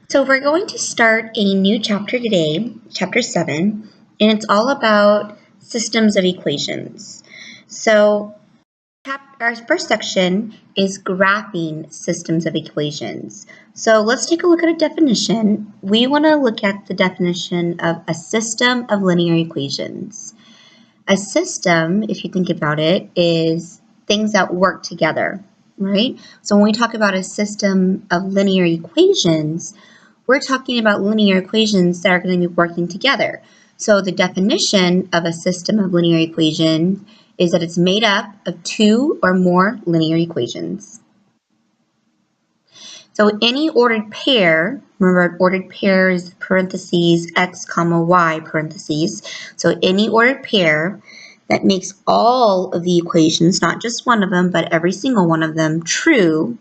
So we're going to start a new chapter today, chapter 7, and it's all about systems of equations. So our first section is graphing systems of equations. So let's take a look at a definition. We want to look at the definition of a system of linear equations. A system, if you think about it, is things that work together, right? So when we talk about a system of linear equations, we're talking about linear equations that are going to be working together. So the definition of a system of linear equations is that it's made up of two or more linear equations. So any ordered pair, remember ordered pair is parentheses x comma y parentheses. So any ordered pair that makes all of the equations, not just one of them, but every single one of them true,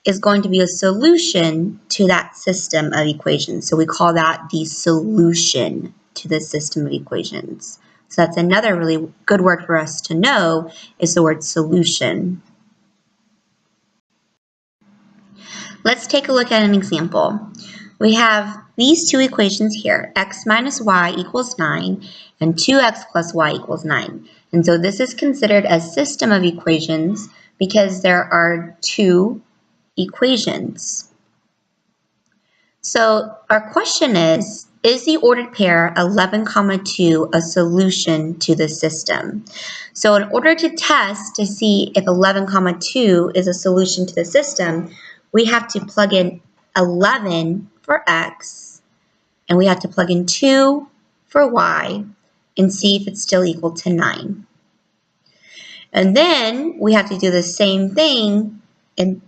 is going to be a solution to that system of equations. So we call that the solution to the system of equations. So that's another really good word for us to know is the word solution. Let's take a look at an example. We have these two equations here, x minus y equals 9 and 2x plus y equals 9. And so this is considered a system of equations because there are two equations. So our question is the ordered pair 11, 2 a solution to the system? So in order to test to see if 11, 2 is a solution to the system, we have to plug in 11 for x, and we have to plug in 2 for y, and see if it's still equal to 9. And then we have to do the same thing in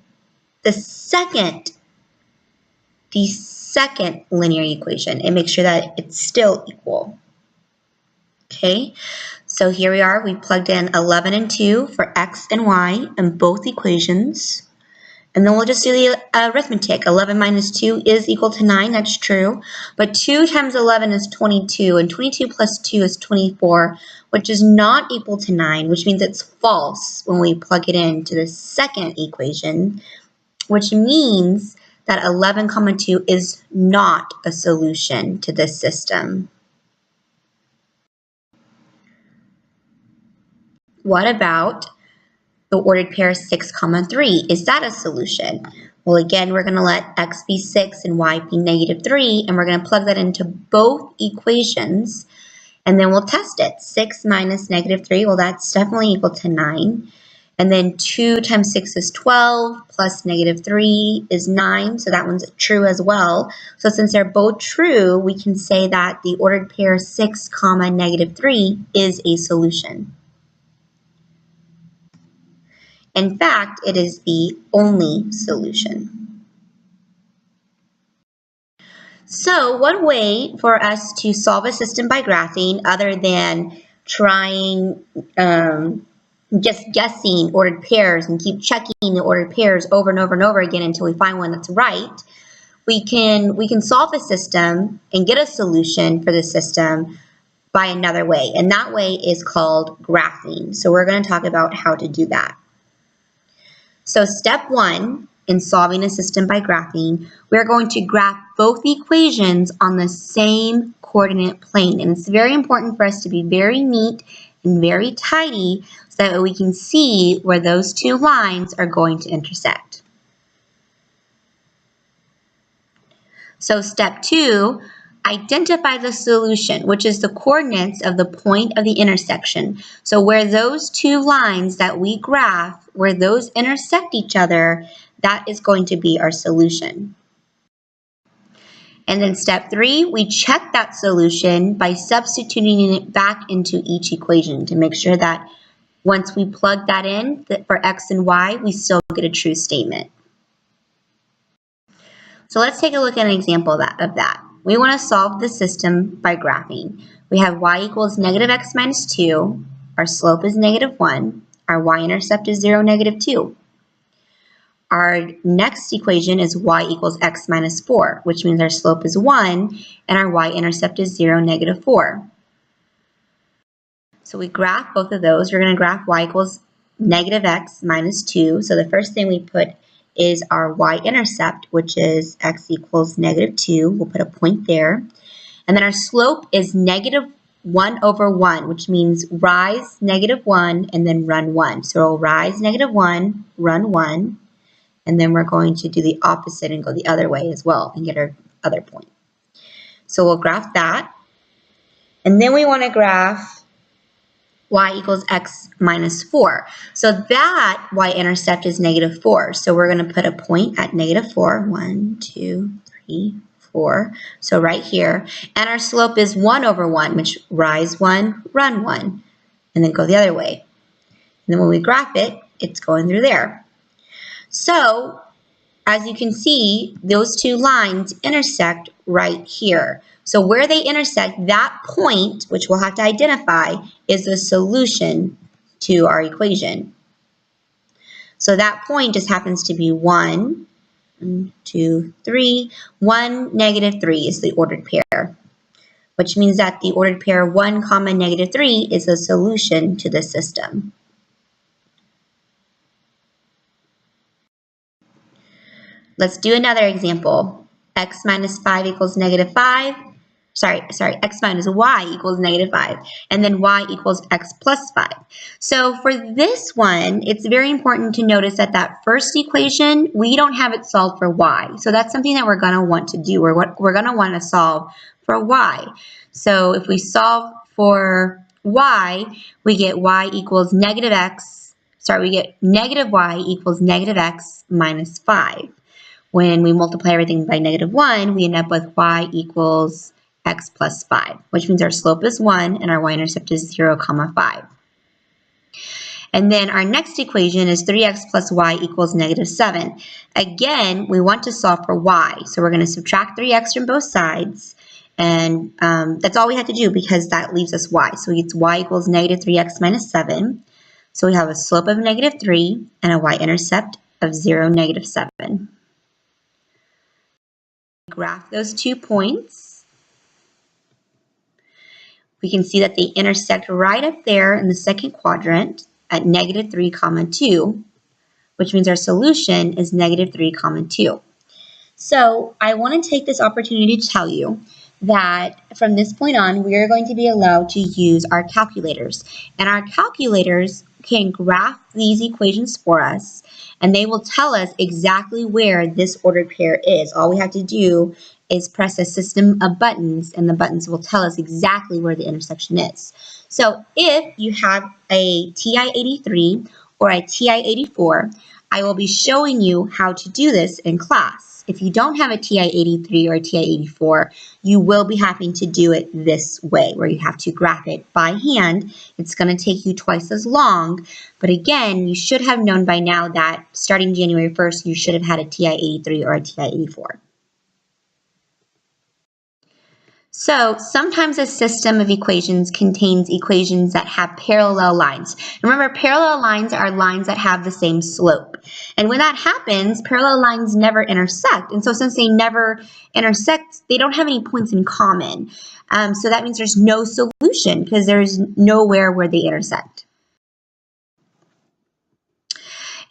the second linear equation and make sure that it's still equal. Okay, so here we are. We plugged in 11 and 2 for x and y in both equations. And then we'll just do the arithmetic. 11 minus 2 is equal to 9. That's true. But 2 times 11 is 22. And 22 plus 2 is 24, which is not equal to 9, which means it's false when we plug it into the second equation, which means that 11, 2 is not a solution to this system. What about the ordered pair 6, 3? Is that a solution? Well, again, we're going to let x be 6 and y be negative 3, and we're going to plug that into both equations, and then we'll test it. 6 minus negative 3, well, that's definitely equal to 9. And then 2 times 6 is 12, plus negative 3 is 9, so that one's true as well. So since they're both true, we can say that the ordered pair 6, negative 3 is a solution. In fact, it is the only solution. So one way for us to solve a system by graphing, other than trying just guessing ordered pairs and keep checking the ordered pairs over and over and over again until we find one that's right, we can solve a system and get a solution for the system by another way, and that way is called graphing. So we're going to talk about how to do that. So step 1 in solving a system by graphing, we're going to graph both equations on the same coordinate plane, and it's very important for us to be very neat and very tidy so that we can see where those two lines are going to intersect. So step 2, identify the solution, which is the coordinates of the point of the intersection. So where those two lines that we graph, where those intersect each other, that is going to be our solution. And then step 3, we check that solution by substituting it back into each equation to make sure that once we plug that in for x and y, we still get a true statement. So let's take a look at an example of that. We want to solve the system by graphing. We have y equals negative x minus 2. Our slope is negative 1. Our y-intercept is 0, negative 2. Our next equation is y equals x minus 4, which means our slope is 1 and our y-intercept is 0, negative 4. So we graph both of those. We're going to graph y equals negative x minus 2. So the first thing we put is our y-intercept, which is x equals -2. We'll put a point there. And then our slope is -1/1, which means rise -1 and then run 1. So we'll rise -1, run 1, and then we're going to do the opposite and go the other way as well and get our other point. So we'll graph that. And then we want to graph y equals x minus 4. So that y-intercept is -4. So we're going to put a point at -4. 1, 2, 3, 4. So right here. And our slope is 1/1, which rise 1, run 1, and then go the other way. And then when we graph it, it's going through there. So as you can see, those two lines intersect right here. So where they intersect, that point, which we'll have to identify, is the solution to our equation. So that point just happens to be 1, 2, 3. 1, -3 is the ordered pair, which means that the ordered pair 1, -3 is the solution to the system. Let's do another example. X minus 5 equals -5. X minus y equals -5. And then y equals x plus 5. So for this one, it's very important to notice that that first equation, we don't have it solved for y. So that's something that we're going to want to do. We're going to want to solve for y. So if we solve for y, we get y equals we get -y equals -x minus 5. When we multiply everything by -1, we end up with y equals x plus 5, which means our slope is 1 and our y-intercept is 0, 5. And then our next equation is 3x plus y equals -7. Again, we want to solve for y, so we're going to subtract 3x from both sides, and that's all we have to do because that leaves us y. So it's y equals -3x minus 7. So we have a slope of -3 and a y-intercept of 0, -7. Graph those 2 points. We can see that they intersect right up there in the second quadrant at -3, 2, which means our solution is -3, 2. So I want to take this opportunity to tell you that from this point on, we are going to be allowed to use our calculators. And our calculators can graph these equations for us, and they will tell us exactly where this ordered pair is. All we have to do is press a system of buttons, and the buttons will tell us exactly where the intersection is. So if you have a TI-83 or a TI-84, I will be showing you how to do this in class. If you don't have a TI-83 or a TI-84, you will be having to do it this way, where you have to graph it by hand. It's going to take you twice as long, but again, you should have known by now that starting January 1st, you should have had a TI-83 or a TI-84. So sometimes a system of equations contains equations that have parallel lines. Remember, parallel lines are lines that have the same slope. And when that happens, parallel lines never intersect. And so since they never intersect, they don't have any points in common. So that means there's no solution because there's nowhere where they intersect.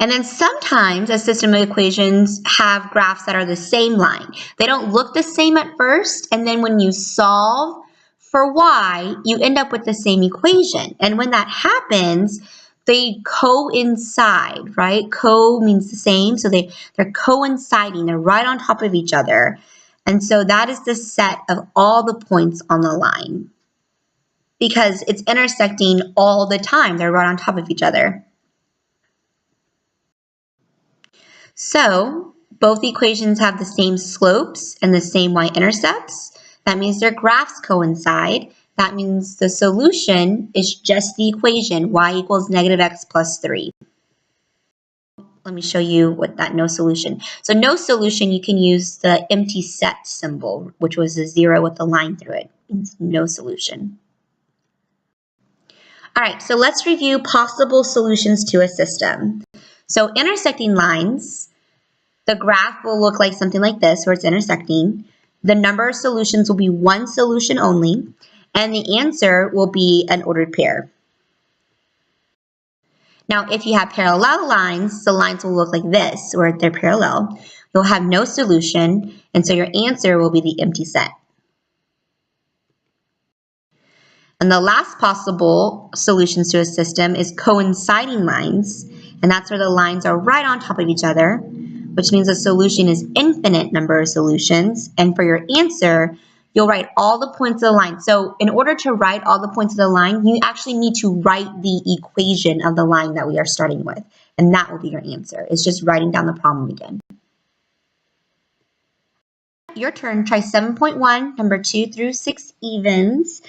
And then sometimes a system of equations have graphs that are the same line. They don't look the same at first, and then when you solve for y, you end up with the same equation. And when that happens, they coincide, right? Co means the same, so they're coinciding. They're right on top of each other. And so that is the set of all the points on the line because it's intersecting all the time. They're right on top of each other. So both equations have the same slopes and the same y-intercepts. That means their graphs coincide. That means the solution is just the equation y equals -x plus 3. Let me show you what that no solution. So no solution, you can use the empty set symbol, which was a 0 with a line through it. It means no solution. All right, so let's review possible solutions to a system. So intersecting lines, the graph will look like something like this, where it's intersecting. The number of solutions will be one solution only, and the answer will be an ordered pair. Now, if you have parallel lines, the lines will look like this, where they're parallel. You'll have no solution, and so your answer will be the empty set. And the last possible solutions to a system is coinciding lines, and that's where the lines are right on top of each other, which means a solution is infinite number of solutions. And for your answer, you'll write all the points of the line. So in order to write all the points of the line, you actually need to write the equation of the line that we are starting with, and that will be your answer. It's just writing down the problem again. Your turn. Try 7.1, number 2 through 6 evens.